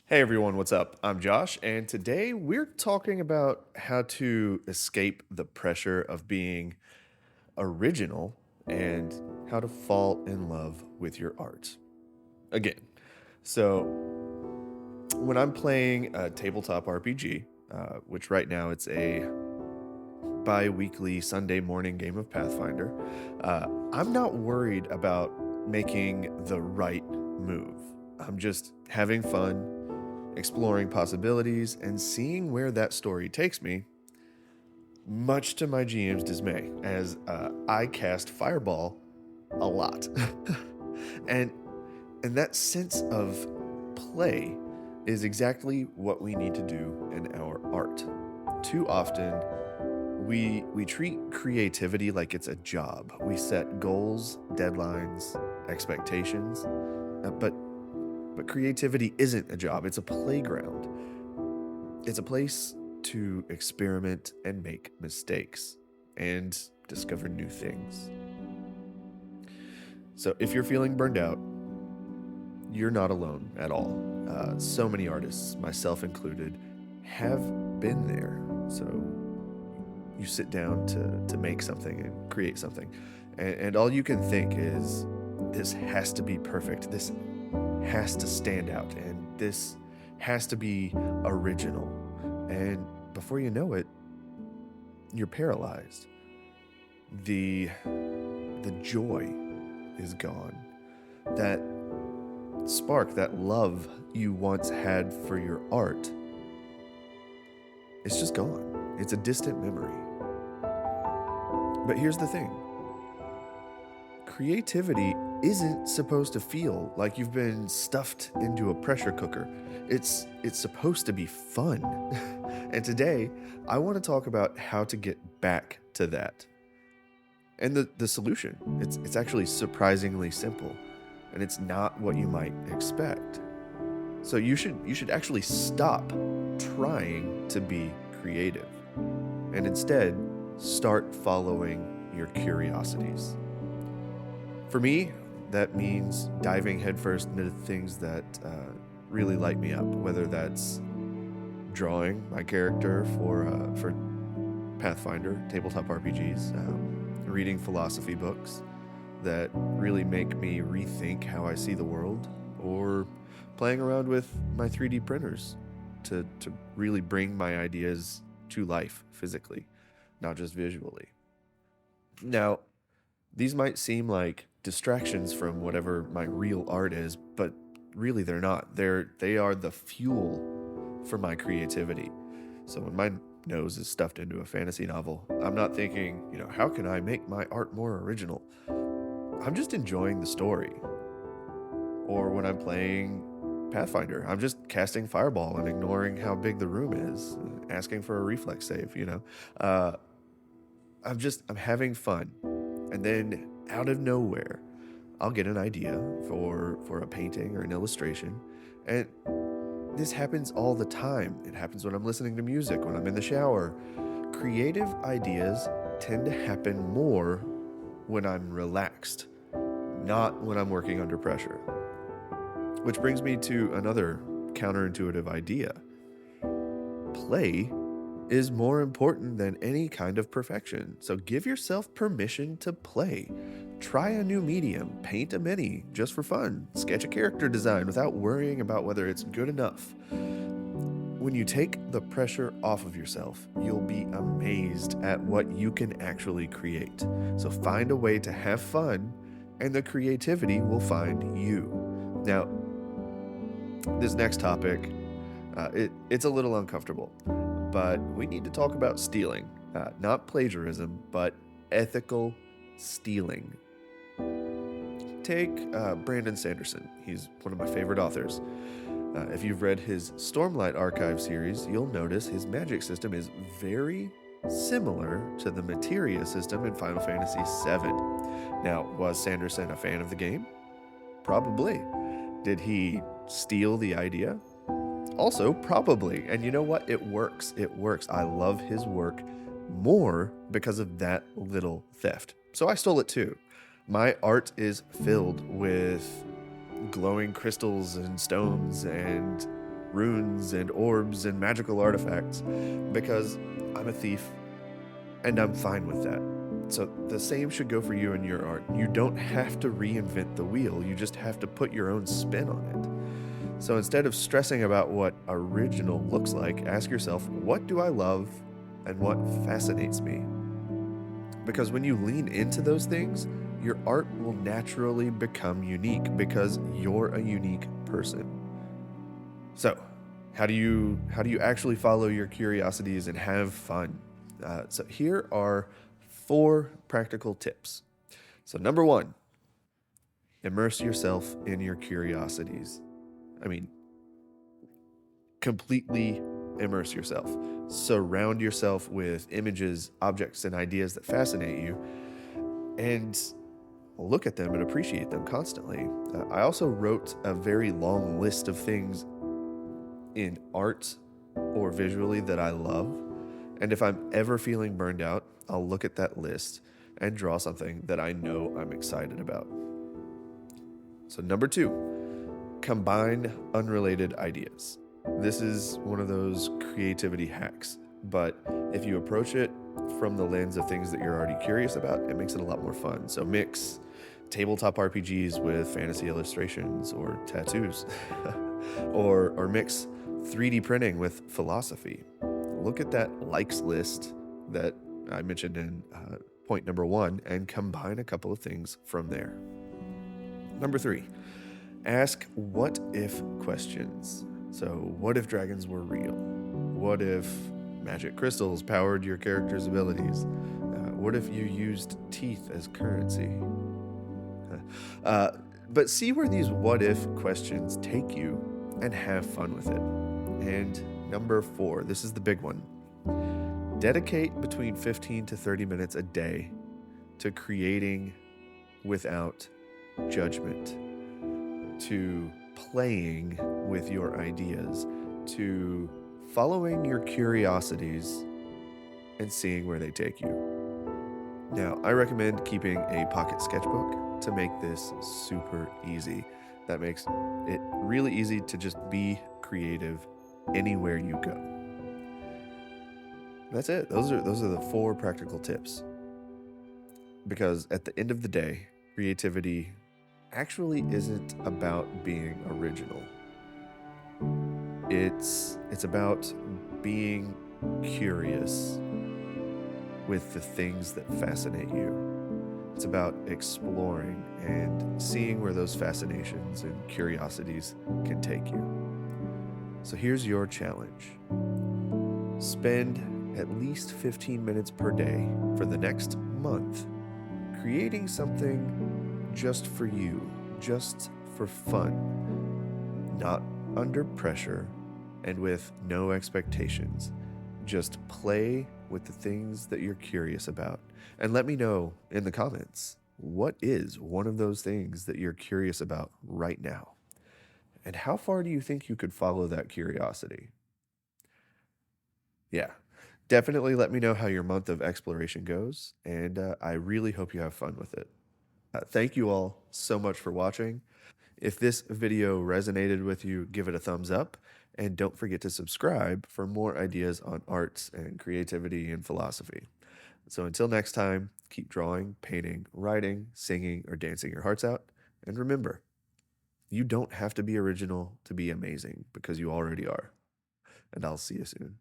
Hey everyone, what's up? I'm Josh, and today we're talking about how to escape the pressure of being original and how to fall in love with your art. Again, so when I'm playing a tabletop RPG, which right now it's a bi weekly Sunday morning game of Pathfinder, I'm not worried about making the right move. I'm just having fun, exploring possibilities, and seeing where that story takes me, much to my GM's dismay, as I cast Fireball a lot. and and that sense of play is exactly what we need to do in our art. Too often, we treat creativity like it's a job. We set goals, deadlines, expectations, but creativity isn't a job. It's a playground. It's a place to experiment and make mistakes and discover new things. So if you're feeling burned out, you're not alone at all. So many artists, myself included, have been there. So you sit down to make something and create something, and all you can think is, this has to be perfect. This has to stand out, and this has to be original. And before you know it, you're paralyzed. The joy is gone. That spark, that love you once had for your art, it's just gone. It's a distant memory. But here's the thing. Creativity isn't supposed to feel like you've been stuffed into a pressure cooker. It's supposed to be fun. And today, I want to talk about how to get back to that. And the solution, it's actually surprisingly simple, and it's not what you might expect. So you should actually stop trying to be creative and instead start following your curiosities. For me, that means diving headfirst into things that really light me up, whether that's drawing my character for Pathfinder tabletop RPGs, reading philosophy books that really make me rethink how I see the world, or playing around with my 3D printers to really bring my ideas to life physically, not just visually. Now, these might seem like distractions from whatever my real art is, but really they're not. They are the fuel for my creativity. So when my nose is stuffed into a fantasy novel, I'm not thinking, how can I make my art more original? I'm just enjoying the story. Or when I'm playing Pathfinder, I'm just casting Fireball and ignoring how big the room is, asking for a reflex save. Uh, I'm having fun. And then out of nowhere, I'll get an idea for a painting or an illustration. And this happens all the time. It happens when I'm listening to music, when I'm in the shower. Creative ideas tend to happen more when I'm relaxed, not when I'm working under pressure. Which brings me to another counterintuitive idea. Play is more important than any kind of perfection. So give yourself permission to play. Try a new medium, paint a mini just for fun, sketch a character design without worrying about whether it's good enough. When you take the pressure off of yourself, you'll be amazed at what you can actually create. So find a way to have fun, and the creativity will find you. Now, this next topic, it's a little uncomfortable, but we need to talk about stealing. Not plagiarism, but ethical stealing. Take Brandon Sanderson. He's one of my favorite authors. If you've read his Stormlight Archive series, you'll notice his magic system is very similar to the materia system in Final Fantasy VII. Now, was Sanderson a fan of the game? Probably. Did he steal the idea? Also, probably. And you know what? It works. It works. I love his work more because of that little theft. So I stole it too. My art is filled with glowing crystals and stones and runes and orbs and magical artifacts because I'm a thief and I'm fine with that. So the same should go for you and your art. You don't have to reinvent the wheel, you just have to put your own spin on it. So instead of stressing about what original looks like, ask yourself, what do I love and what fascinates me? Because when you lean into those things, your art will naturally become unique because you're a unique person. So, how do you actually follow your curiosities and have fun? So here are 4 practical tips. So number 1, immerse yourself in your curiosities. I mean, completely immerse yourself. Surround yourself with images, objects, and ideas that fascinate you, and look at them and appreciate them constantly. I also wrote a very long list of things in art or visually that I love. And if I'm ever feeling burned out, I'll look at that list and draw something that I know I'm excited about. So, number 2, combine unrelated ideas. This is one of those creativity hacks, but if you approach it from the lens of things that you're already curious about, it makes it a lot more fun. So, mix tabletop RPGs with fantasy illustrations or tattoos, or mix 3D printing with philosophy. Look at that likes list that I mentioned in point number 1 and combine a couple of things from there. Number 3, ask what if questions. So, what if dragons were real? What if magic crystals powered your character's abilities? What if you used teeth as currency? Uh, but see where these what if questions take you and have fun with it. And number 4, this is the big one. Dedicate between 15 to 30 minutes a day to creating without judgment, to playing with your ideas, to following your curiosities and seeing where they take you. Now, I recommend keeping a pocket sketchbook to make this super easy. That makes it really easy to just be creative anywhere you go. That's it. Those are the 4 practical tips. Because at the end of the day, creativity actually isn't about being original. It's about being curious with the things that fascinate you. It's about exploring and seeing where those fascinations and curiosities can take you. So here's your challenge. Spend at least 15 minutes per day for the next month creating something just for you, just for fun, not under pressure and with no expectations. Just play with the things that you're curious about. And let me know in the comments, what is one of those things that you're curious about right now? And how far do you think you could follow that curiosity? Yeah, definitely let me know how your month of exploration goes, and I really hope you have fun with it. Thank you all so much for watching. If this video resonated with you, give it a thumbs up, and don't forget to subscribe for more ideas on arts and creativity and philosophy. So until next time, keep drawing, painting, writing, singing, or dancing your hearts out, and remember, you don't have to be original to be amazing because you already are. And I'll see you soon.